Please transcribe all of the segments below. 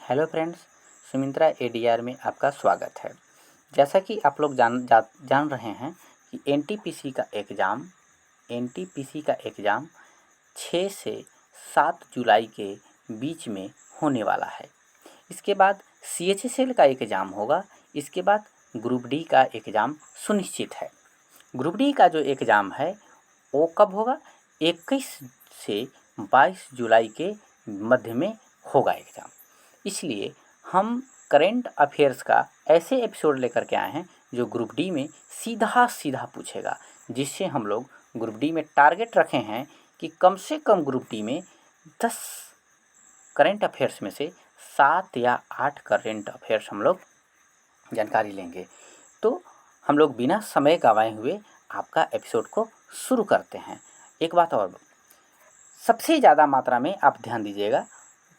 Hello friends, Sumitra ADR में आपका स्वागत है। जैसा कि आप लोग जान रहे हैं कि एनटीपीसी का एग्ज़ाम 6 से 7 जुलाई के बीच में होने वाला है। इसके बाद सीएचएसएल का एग्ज़ाम होगा। इसके बाद ग्रुप डी का एग्ज़ाम सुनिश्चित है। ग्रुप डी का जो एग्ज़ाम है वो कब होगा? 21 से 22 जुलाई के मध्य में होगा एग्ज़ाम। इसलिए हम करेंट अफेयर्स का ऐसे एपिसोड लेकर के आए हैं जो ग्रुप डी में सीधा सीधा पूछेगा, जिससे हम लोग ग्रुप डी में टारगेट रखे हैं कि कम से कम ग्रुप डी में 10 करेंट अफेयर्स में से 7 या 8 करेंट अफेयर्स हम लोग जानकारी लेंगे। तो हम लोग बिना समय गंवाए हुए आपका एपिसोड को शुरू करते हैं। एक बात और, सबसे ज़्यादा मात्रा में आप ध्यान दीजिएगा,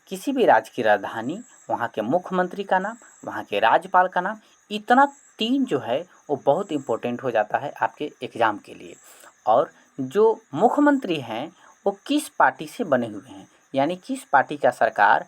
किसी भी राज्य की राजधानी, वहाँ के मुख्यमंत्री का नाम, वहाँ के राज्यपाल का नाम, इतना 3 जो है वो बहुत इम्पोर्टेंट हो जाता है आपके एग्ज़ाम के लिए। और जो मुख्यमंत्री हैं वो किस पार्टी से बने हुए हैं, यानी किस पार्टी का सरकार,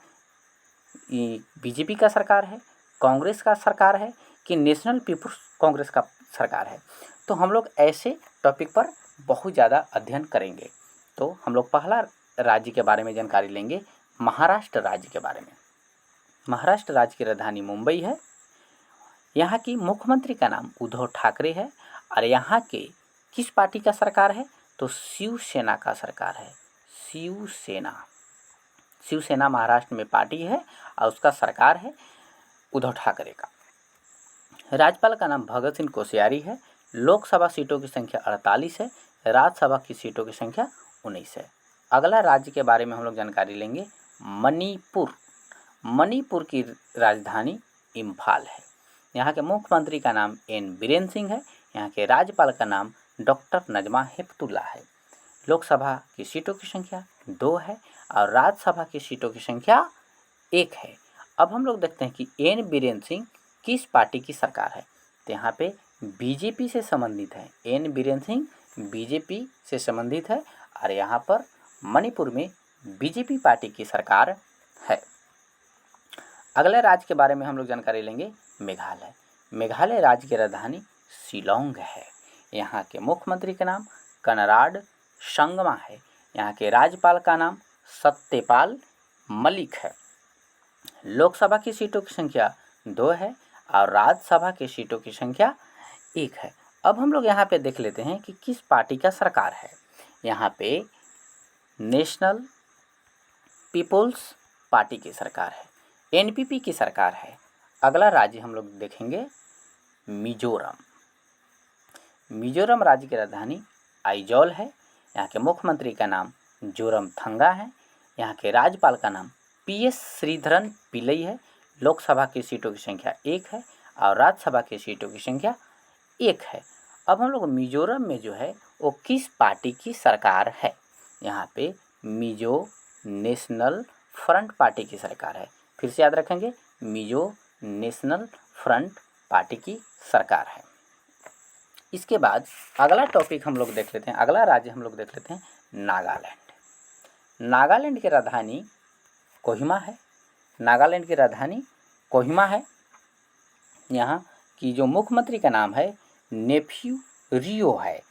बीजेपी का सरकार है, कांग्रेस का सरकार है कि नेशनल पीपुल्स कांग्रेस का सरकार है। तो हम लोग ऐसे टॉपिक पर बहुत ज़्यादा अध्ययन करेंगे। तो हम लोग पहला राज्य के बारे में जानकारी लेंगे, महाराष्ट्र राज्य के बारे में। महाराष्ट्र राज्य की राजधानी मुंबई है। यहाँ की मुख्यमंत्री का नाम उद्धव ठाकरे है। और यहाँ के किस पार्टी का सरकार है? तो शिवसेना का सरकार है। शिवसेना महाराष्ट्र में पार्टी है और उसका सरकार है उद्धव ठाकरे का। राज्यपाल का नाम भगत सिंह कोश्यारी है। लोकसभा सीटों की संख्या 48 है। राज्यसभा की सीटों की संख्या 19 है। अगला राज्य के बारे में हम लोग जानकारी लेंगे, मणिपुर। मणिपुर की राजधानी इम्फाल है। यहाँ के मुख्यमंत्री का नाम एन बीरेन सिंह है। यहाँ के राज्यपाल का नाम डॉक्टर नजमा हेपतुल्ला है। लोकसभा की सीटों की संख्या 2 है और राज्यसभा की सीटों की संख्या 1 है। अब हम लोग देखते हैं कि एन बीरेन सिंह किस पार्टी की सरकार है। तो यहाँ पे बीजेपी से संबंधित है। एन बीरेन सिंह बीजेपी से संबंधित है और यहाँ पर मणिपुर में बीजेपी पार्टी की सरकार है। अगले राज्य के बारे में हम लोग जानकारी लेंगे, मेघालय। मेघालय राज्य की राजधानी शिलोंग है। यहाँ के मुख्यमंत्री का नाम कनराड संगमा है। यहाँ के राज्यपाल का नाम सत्यपाल मलिक है। लोकसभा की सीटों की संख्या 2 है और राज्यसभा की सीटों की संख्या 1 है। अब हम लोग यहाँ पे देख लेते हैं कि किस पार्टी का सरकार है। यहाँ पे नेशनल पीपुल्स पार्टी की सरकार है, एनपीपी की सरकार है। अगला राज्य हम लोग देखेंगे, मिजोरम। मिजोरम राज्य की राजधानी आइजॉल है। यहाँ के मुख्यमंत्री का नाम जोरमथंगा है। यहाँ के राज्यपाल का नाम पीएस श्रीधरन पिल्लई है। लोकसभा की सीटों की संख्या 1 है और राज्यसभा की सीटों की संख्या 1 है। अब हम लोग मिजोरम में जो है वो किस पार्टी की सरकार है। यहाँ पे मिजो नेशनल फ्रंट पार्टी की सरकार है। फिर से याद रखेंगे, मिजो नेशनल फ्रंट पार्टी की सरकार है। इसके बाद अगला टॉपिक हम लोग देख लेते हैं, अगला राज्य हम लोग देख लेते हैं, नागालैंड। नागालैंड की राजधानी कोहिमा है। नागालैंड की राजधानी कोहिमा है। यहाँ की जो मुख्यमंत्री का नाम है नेफ्यू रियो है।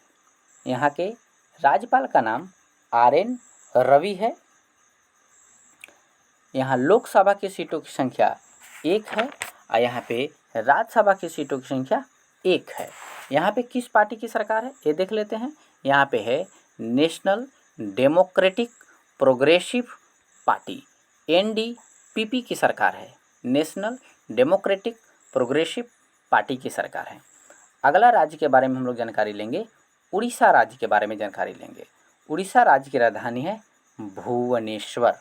यहाँ के राज्यपाल का नाम आरएन रवि है। यहाँ लोकसभा की सीटों की संख्या 1 है और यहाँ पे राज्यसभा की सीटों की संख्या 1 है। यहाँ पे किस पार्टी की सरकार है ये देख लेते हैं। यहाँ पे है national democratic progressive party, NDPP की सरकार है। नेशनल डेमोक्रेटिक प्रोग्रेसिव पार्टी की सरकार है। अगला राज्य के बारे में हम लोग जानकारी लेंगे, उड़ीसा राज्य के बारे में जानकारी लेंगे। उड़ीसा राज्य की राजधानी है भुवनेश्वर।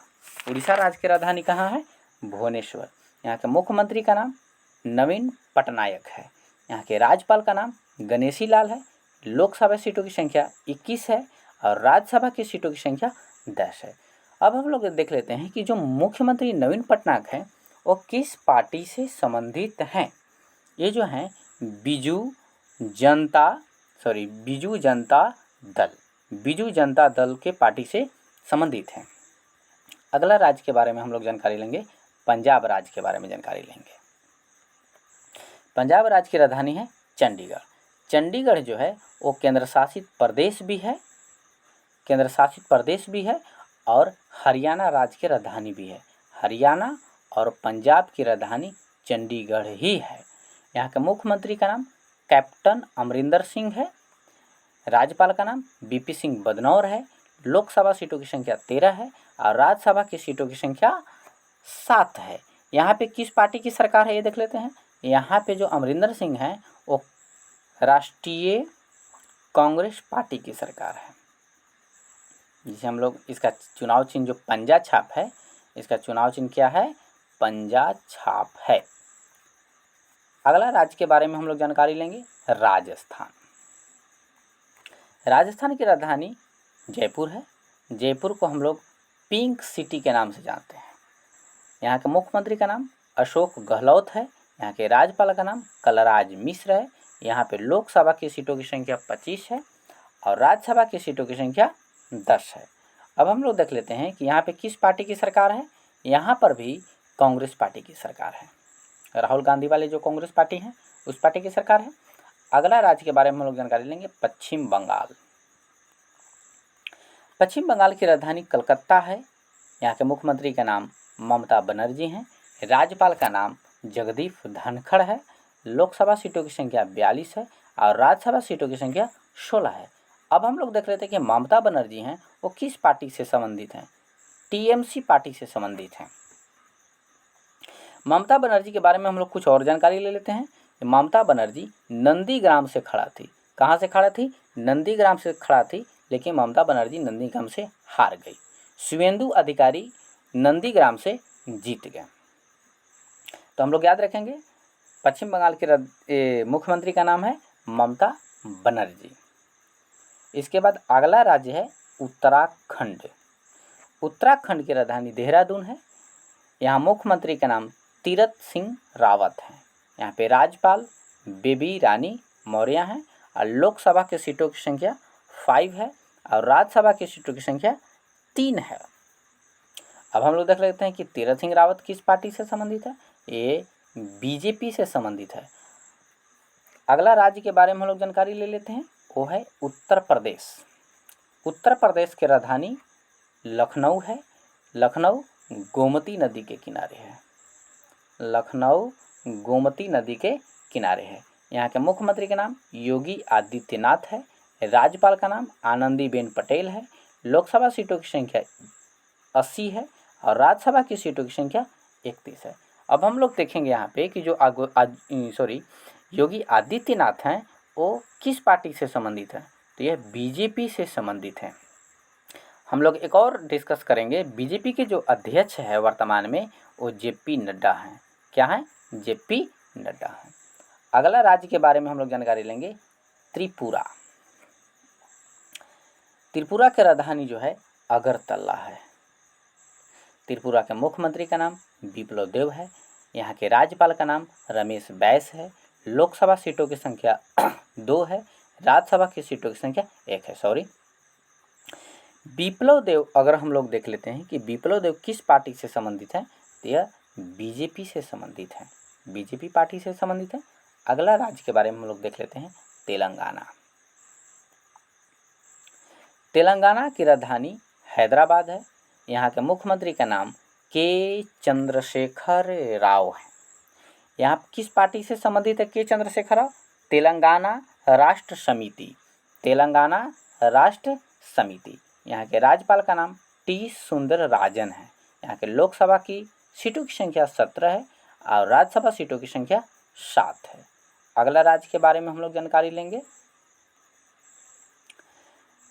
उड़ीसा राज्य की राजधानी कहाँ है? भुवनेश्वर। यहाँ के मुख्यमंत्री का नाम नवीन पटनायक है। यहाँ के राज्यपाल का नाम गणेशी लाल है। लोकसभा सीटों की संख्या 21 है और राज्यसभा की सीटों की संख्या 10 है। अब हम लोग देख लेते हैं कि जो मुख्यमंत्री नवीन पटनायक हैं वो किस पार्टी से संबंधित हैं। ये जो हैं बिजू जनता दल के पार्टी से संबंधित हैं। अगला राज्य के बारे में हम लोग जानकारी लेंगे, पंजाब राज्य के बारे में जानकारी लेंगे। पंजाब राज्य की राजधानी है चंडीगढ़। चंडीगढ़ जो है वो केंद्र शासित प्रदेश भी है और हरियाणा राज्य की राजधानी भी है। हरियाणा और पंजाब की राजधानी चंडीगढ़ ही है। यहाँ के मुख्यमंत्री का नाम कैप्टन अमरिंदर सिंह है। राज्यपाल का नाम बीपी सिंह बदनौर है। लोकसभा सीटों की संख्या 13 है और राज्यसभा की सीटों की संख्या 7 है। यहाँ पे किस पार्टी की सरकार है ये देख लेते हैं। यहाँ पे जो अमरिंदर सिंह हैं वो राष्ट्रीय कांग्रेस पार्टी की सरकार है, जिसे हम लोग इसका चुनाव चिन्ह जो पंजा छाप है, इसका चुनाव चिन्ह क्या है? पंजा छाप है। अगला राज्य के बारे में हम लोग जानकारी लेंगे, राजस्थान। राजस्थान की राजधानी जयपुर है। जयपुर को हम लोग पिंक सिटी के नाम से जानते हैं। यहाँ के मुख्यमंत्री का नाम अशोक गहलोत है। यहाँ के राज्यपाल का नाम कलराज मिश्र है। यहाँ पे लोकसभा की सीटों की संख्या 25 है और राज्यसभा की सीटों की संख्या 10 है। अब हम लोग देख लेते हैं कि यहाँ पे किस पार्टी की सरकार है। यहाँ पर भी कांग्रेस पार्टी की सरकार है। राहुल गांधी वाले जो कांग्रेस पार्टी है उस पार्टी की सरकार है। अगला राज्य के बारे में हम लोग जानकारी लेंगे, पश्चिम बंगाल। पश्चिम बंगाल की राजधानी कलकत्ता है। यहाँ के मुख्यमंत्री का नाम ममता बनर्जी हैं। राज्यपाल का नाम जगदीप धनखड़ है। लोकसभा सीटों की संख्या 42 है और राज्यसभा सीटों की संख्या 16 है। अब हम लोग देख लेते हैं कि ममता बनर्जी हैं वो किस पार्टी से संबंधित हैं। टीएमसी पार्टी से संबंधित हैं। ममता बनर्जी के बारे में हम लोग कुछ और जानकारी ले लेते हैं। ममता बनर्जी नंदीग्राम से खड़ा थी। कहाँ से खड़ा थी? नंदीग्राम से खड़ा थी, लेकिन ममता बनर्जी नंदीग्राम से हार गई। शुवेंदु अधिकारी नंदीग्राम से जीत गए। तो हम लोग याद रखेंगे पश्चिम बंगाल के मुख्यमंत्री का नाम है ममता बनर्जी। इसके बाद अगला राज्य है उत्तराखंड। उत्तराखंड की राजधानी देहरादून है। यहाँ मुख्यमंत्री का नाम तीरथ सिंह रावत है। यहाँ पे राज्यपाल बेबी रानी मौर्य हैं और लोकसभा की सीटों की संख्या 5 है और राज्यसभा की सीटों की संख्या 3 है। अब हम लोग देख लेते हैं कि तीरथ सिंह रावत किस पार्टी से संबंधित है। ये बीजेपी से संबंधित है। अगला राज्य के बारे में हम लोग जानकारी ले लेते हैं, वो है उत्तर प्रदेश। उत्तर प्रदेश की राजधानी लखनऊ है। लखनऊ गोमती नदी के किनारे है। लखनऊ गोमती नदी के किनारे है। यहाँ के मुख्यमंत्री का नाम योगी आदित्यनाथ है। राज्यपाल का नाम आनंदीबेन पटेल है। लोकसभा सीटों की संख्या 80 है और राज्यसभा की सीटों की संख्या 31 है। अब हम लोग देखेंगे यहाँ पे कि जो योगी आदित्यनाथ हैं वो किस पार्टी से संबंधित है। तो यह बीजेपी से संबंधित है। हम लोग एक और डिस्कस करेंगे। बीजेपी के जो अध्यक्ष है वर्तमान में वो जेपी नड्डा हैं। क्या हैं? जेपी नड्डा हैं। अगला राज्य के बारे में हम लोग जानकारी लेंगे, त्रिपुरा। त्रिपुरा की राजधानी जो है अगरतला है। त्रिपुरा के मुख्यमंत्री का नाम बिप्लब देब है। यहाँ के राज्यपाल का नाम रमेश बैस है। लोकसभा सीटों की संख्या 2 है। राज्यसभा की सीटों की संख्या 1 है। बिप्लब देब, अगर हम लोग देख लेते हैं कि बिप्लब देब किस पार्टी से संबंधित है, तो यह बीजेपी से संबंधित है। बीजेपी पार्टी से संबंधित है। अगला राज्य के बारे में हम लोग देख लेते हैं, तेलंगाना। तेलंगाना की राजधानी हैदराबाद है। यहाँ के मुख्यमंत्री का नाम के चंद्रशेखर राव है। यहाँ किस पार्टी से संबंधित है के चंद्रशेखर राव? तेलंगाना राष्ट्र समिति। तेलंगाना राष्ट्र समिति। यहाँ के राज्यपाल का नाम टी सुंदर राजन है। यहाँ के लोकसभा की सीटों की संख्या 17 है और राज्यसभा सीटों की संख्या 7 है। अगला राज्य के बारे में हम लोग जानकारी लेंगे,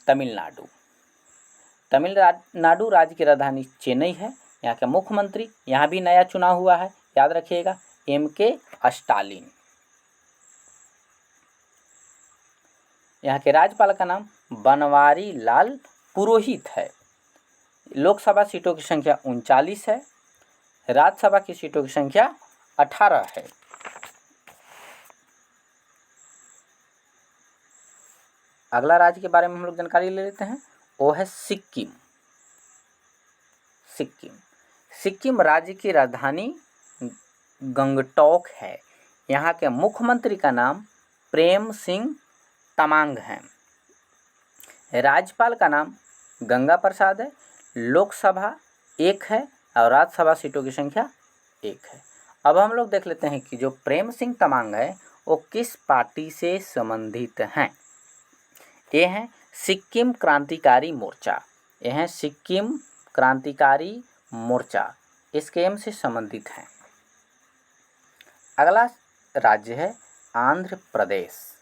तमिलनाडु। तमिलनाडु राज्य की राजधानी चेन्नई है। यहाँ के मुख्यमंत्री, यहाँ भी नया चुनाव हुआ है, याद रखिएगा, एम.के. स्टालिन। यहाँ के राज्यपाल का नाम बनवारी लाल पुरोहित है। लोकसभा सीटों की संख्या 39 है। राज्यसभा की सीटों की संख्या 18 है। अगला राज्य के बारे में हम लोग जानकारी ले लेते हैं, वो है सिक्किम। सिक्किम सिक्किम राज्य की राजधानी गंगटोक है। यहाँ के मुख्यमंत्री का नाम प्रेम सिंह तमांग है। राज्यपाल का नाम गंगा प्रसाद है। लोकसभा 1 है और राज्यसभा सीटों की संख्या 1 है। अब हम लोग देख लेते हैं कि जो प्रेम सिंह तमांग है वो किस पार्टी से संबंधित हैं। ये हैं सिक्किम क्रांतिकारी मोर्चा। ये हैं सिक्किम क्रांतिकारी मोर्चा, इसके एम से संबंधित हैं। अगला राज्य है आंध्र प्रदेश।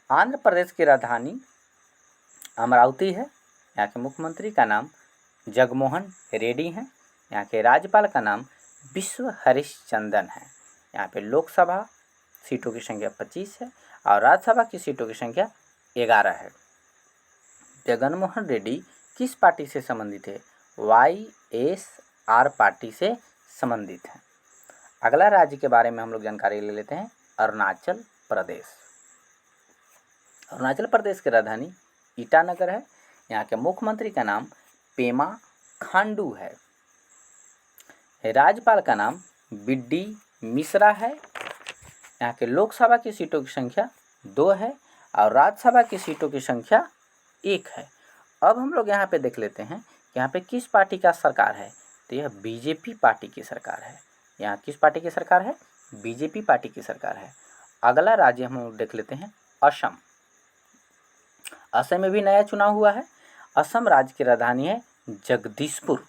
आंध्र प्रदेश की राजधानी अमरावती है। यहाँ के मुख्यमंत्री का नाम जगमोहन रेड्डी हैं। यहाँ के राज्यपाल का नाम विश्व हरिश्चंदन है। यहाँ पे लोकसभा सीटों की संख्या 25 है और राज्यसभा की सीटों की संख्या 11 है। जगनमोहन रेड्डी किस पार्टी से संबंधित है? YSR पार्टी से संबंधित है। अगला राज्य के बारे में हम लोग जानकारी ले लेते हैं, अरुणाचल प्रदेश। अरुणाचल प्रदेश की राजधानी ईटानगर है। यहाँ के मुख्यमंत्री का नाम पेमा खांडू है। राज्यपाल का नाम बिड्डी मिश्रा है। यहाँ के लोकसभा की सीटों की संख्या 2 है और राज्यसभा की सीटों की संख्या 1 है। अब हम लोग यहाँ पे देख लेते हैं कि यहाँ पे किस पार्टी का सरकार है। तो यह बीजेपी पार्टी की सरकार है। यहाँ किस पार्टी की सरकार है? बीजेपी पार्टी की सरकार है। अगला राज्य हम लोग देख लेते हैं असम। असम में भी नया चुनाव हुआ है। असम राज्य की राजधानी है जगदीशपुर।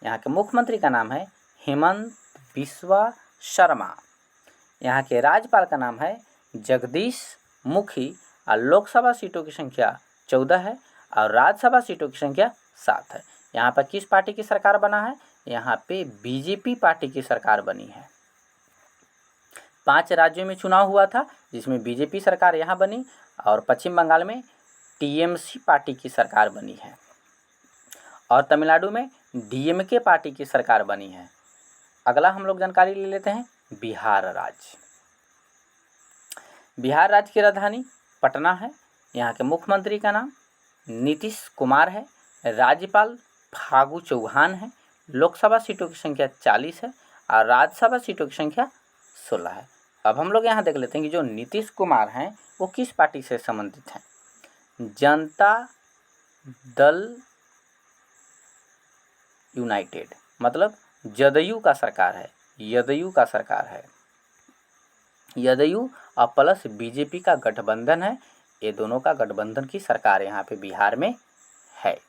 यहाँ के मुख्यमंत्री का नाम है हेमंत बिस्वा शर्मा। यहाँ के राज्यपाल का नाम है जगदीश मुखी और लोकसभा सीटों की संख्या 14 है और राज्यसभा सीटों की संख्या 7 है। यहाँ पर किस पार्टी की सरकार बना है? यहाँ पे बीजेपी पार्टी की सरकार बनी है। 5 राज्यों में चुनाव हुआ था जिसमें बीजेपी सरकार यहाँ बनी और पश्चिम बंगाल में TMC पार्टी की सरकार बनी है और तमिलनाडु में DMK पार्टी की सरकार बनी है। अगला हम लोग जानकारी ले लेते हैं बिहार राज्य। बिहार राज्य की राजधानी पटना है। यहाँ के मुख्यमंत्री का नाम नीतीश कुमार है। राज्यपाल फागू चौहान है। लोकसभा सीटों की संख्या 40 है और राज्यसभा सीटों की संख्या 16 है। अब हम लोग यहाँ देख लेते हैं कि जो नीतीश कुमार हैं वो किस पार्टी से संबंधित हैं। जनता दल यूनाइटेड, मतलब जदयू का सरकार है। जदयू का सरकार है। जदयू और प्लस बीजेपी का गठबंधन है। ये दोनों का गठबंधन की सरकार यहाँ पे बिहार में है।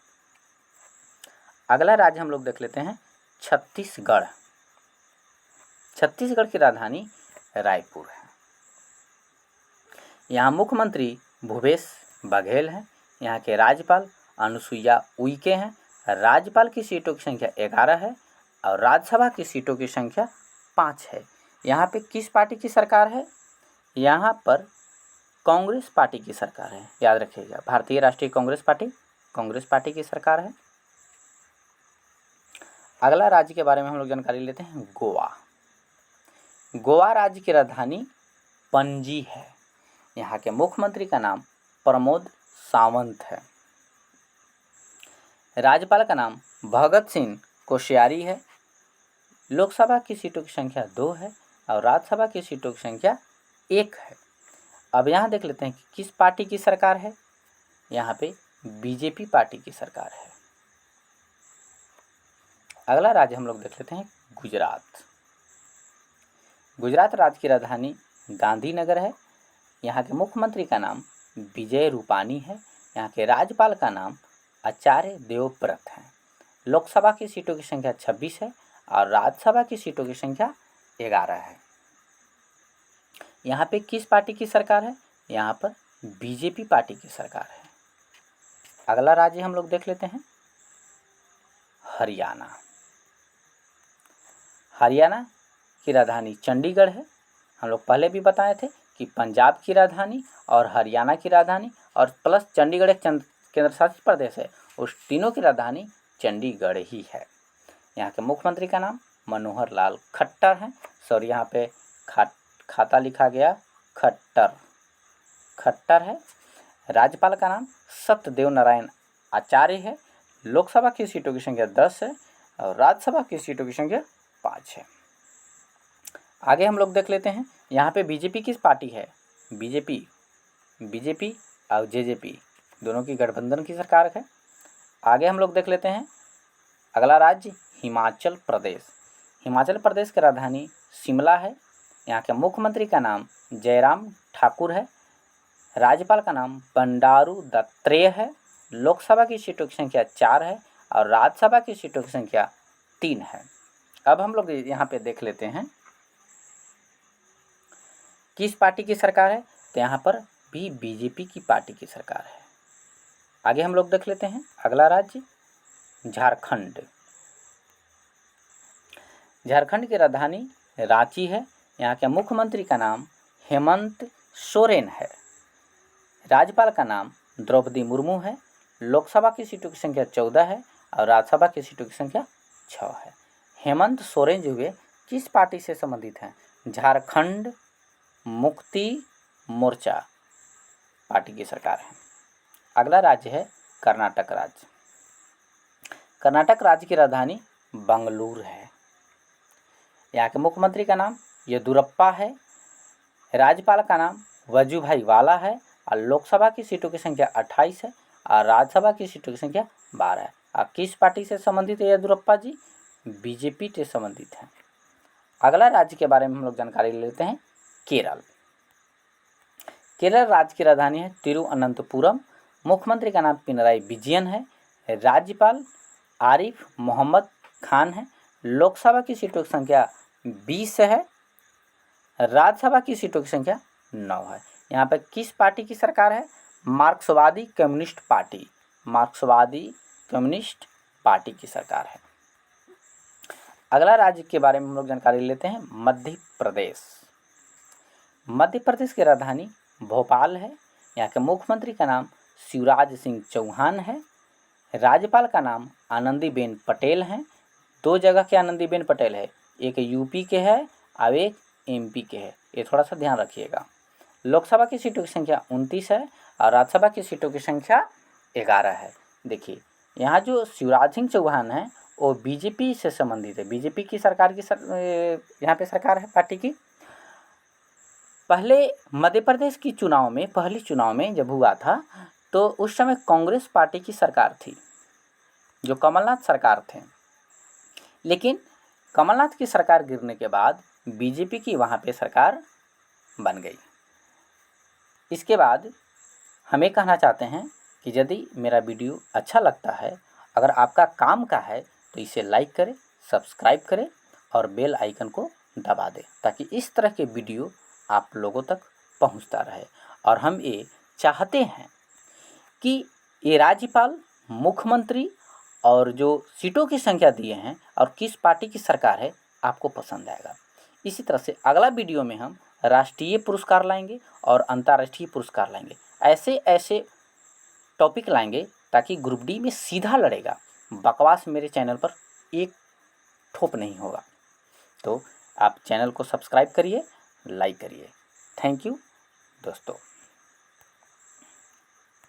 अगला राज्य हम लोग देख लेते हैं छत्तीसगढ़। छत्तीसगढ़ की राजधानी रायपुर है। यहाँ मुख्यमंत्री भूपेश बघेल हैं। यहाँ के राज्यपाल अनुसुईया उइके हैं। राज्यपाल की सीटों की संख्या 11 है और राज्यसभा की सीटों की संख्या 5 है। यहाँ पे किस पार्टी की सरकार है? यहाँ पर कांग्रेस पार्टी की सरकार है। याद रखिएगा, भारतीय राष्ट्रीय कांग्रेस पार्टी की सरकार है। अगला राज्य के बारे में हम लोग जानकारी लेते हैं गोवा। गोवा राज्य की राजधानी पणजी है। यहाँ के मुख्यमंत्री का नाम प्रमोद सावंत है। राज्यपाल का नाम भगत सिंह कोश्यारी है। लोकसभा की सीटों की संख्या 2 है और राज्यसभा की सीटों की संख्या 1 है। अब यहाँ देख लेते हैं कि किस पार्टी की सरकार है। यहाँ पे बीजेपी पार्टी की सरकार है। अगला राज्य हम लोग देख लेते हैं गुजरात। गुजरात राज्य की राजधानी गांधीनगर है। यहाँ के मुख्यमंत्री का नाम विजय रूपानी है। यहाँ के राज्यपाल का नाम आचार्य देवव्रत है। लोकसभा की सीटों की संख्या 26 है और राज्यसभा की सीटों की संख्या 11 है। यहाँ पे किस पार्टी की सरकार है? यहाँ पर बीजेपी पार्टी की सरकार है। अगला राज्य हम लोग देख लेते हैं हरियाणा। हरियाणा की राजधानी चंडीगढ़ है। हम लोग पहले भी बताए थे कि पंजाब की राजधानी और हरियाणा की राजधानी और प्लस चंडीगढ़ एक केंद्र शासित प्रदेश है, उस तीनों की राजधानी चंडीगढ़ ही है। यहाँ के मुख्यमंत्री का नाम मनोहर लाल खट्टर है। सॉरी, यहाँ पे खाता लिखा गया खट्टर है। राज्यपाल का नाम सत्यदेव नारायण आचार्य है। लोकसभा की सीटों की संख्या 10 है। और राज्यसभा की सीटों की संख्या 5 है। आगे हम लोग देख लेते हैं, यहाँ पे बीजेपी किस पार्टी है? बीजेपी और जेजेपी दोनों की गठबंधन की सरकार है। आगे हम लोग देख लेते हैं, अगला राज्य हिमाचल प्रदेश। हिमाचल प्रदेश की राजधानी शिमला है। यहाँ के मुख्यमंत्री का नाम जयराम ठाकुर है। राज्यपाल का नाम बंडारू दत्तात्रेय है। लोकसभा की सीटों की संख्या 4 है और राज्यसभा की सीटों की संख्या 3 है। अब हम लोग यहाँ पे देख लेते हैं किस पार्टी की सरकार है, तो यहाँ पर भी बीजेपी की पार्टी की सरकार है। आगे हम लोग देख लेते हैं, अगला राज्य झारखंड। झारखंड की राजधानी रांची है। यहाँ के मुख्यमंत्री का नाम हेमंत सोरेन है। राज्यपाल का नाम द्रौपदी मुर्मू है। लोकसभा की सीटों की संख्या 14 है और राज्यसभा की सीटों की संख्या 6 है। हेमंत सोरेन जो हुए किस पार्टी से संबंधित हैं? झारखंड मुक्ति मोर्चा पार्टी की सरकार है। अगला राज्य है कर्नाटक राज्य। कर्नाटक राज्य की राजधानी बंगलुरु है। यहाँ के मुख्यमंत्री का नाम येदियुरप्पा है। राज्यपाल का नाम वजुभाई वाला है और लोकसभा की सीटों की संख्या 28 है और राज्यसभा की सीटों की संख्या 12 है। और किस पार्टी से संबंधित है येदियुरप्पा जी? बीजेपी से संबंधित है। अगला राज्य के बारे में हम लोग जानकारी लेते हैं, केरल। केरल राज्य की राजधानी है तिरुअनंतपुरम। मुख्यमंत्री का नाम पिनराई विजयन है। राज्यपाल आरिफ मोहम्मद खान है। लोकसभा की सीटों की संख्या 20 है। राज्यसभा की सीटों की संख्या 9 है। यहाँ पर किस पार्टी की सरकार है? मार्क्सवादी कम्युनिस्ट पार्टी। मार्क्सवादी कम्युनिस्ट पार्टी की सरकार है। अगला राज्य के बारे में हम लोग जानकारी लेते हैं, मध्य प्रदेश। मध्य प्रदेश की राजधानी भोपाल है। यहाँ के मुख्यमंत्री का नाम शिवराज सिंह चौहान है। राज्यपाल का नाम आनंदीबेन पटेल हैं। 2 जगह के आनंदीबेन पटेल है, एक यूपी के है और एक एमपी के है, ये थोड़ा सा ध्यान रखिएगा। लोकसभा की सीटों की संख्या 29 है और राज्यसभा की सीटों की संख्या 11 है। देखिए, यहाँ जो शिवराज सिंह चौहान है वो बीजेपी से संबंधित है। बीजेपी की सरकार की यहाँ पे सरकार है पार्टी की। पहले मध्य प्रदेश की चुनाव में, पहले चुनाव में जब हुआ था तो उस समय कांग्रेस पार्टी की सरकार थी, जो कमलनाथ सरकार थे। लेकिन कमलनाथ की सरकार गिरने के बाद बीजेपी की वहाँ पे सरकार बन गई। इसके बाद हमें कहना चाहते हैं कि यदि मेरा वीडियो अच्छा लगता है, अगर आपका काम का है, तो इसे लाइक करें, सब्सक्राइब करें और बेल आइकन को दबा दें, ताकि इस तरह के वीडियो आप लोगों तक पहुंचता रहे। और हम ये चाहते हैं कि ये राज्यपाल, मुख्यमंत्री और जो सीटों की संख्या दिए हैं और किस पार्टी की सरकार है, आपको पसंद आएगा। इसी तरह से अगला वीडियो में हम राष्ट्रीय पुरस्कार लाएंगे और अंतर्राष्ट्रीय पुरस्कार लाएंगे। ऐसे ऐसे टॉपिक लाएंगे ताकि ग्रुप डी में सीधा लड़ेगा। बकवास मेरे चैनल पर एक ठोप नहीं होगा। तो आप चैनल को सब्सक्राइब करिए, लाइक करिए। थैंक यू दोस्तों।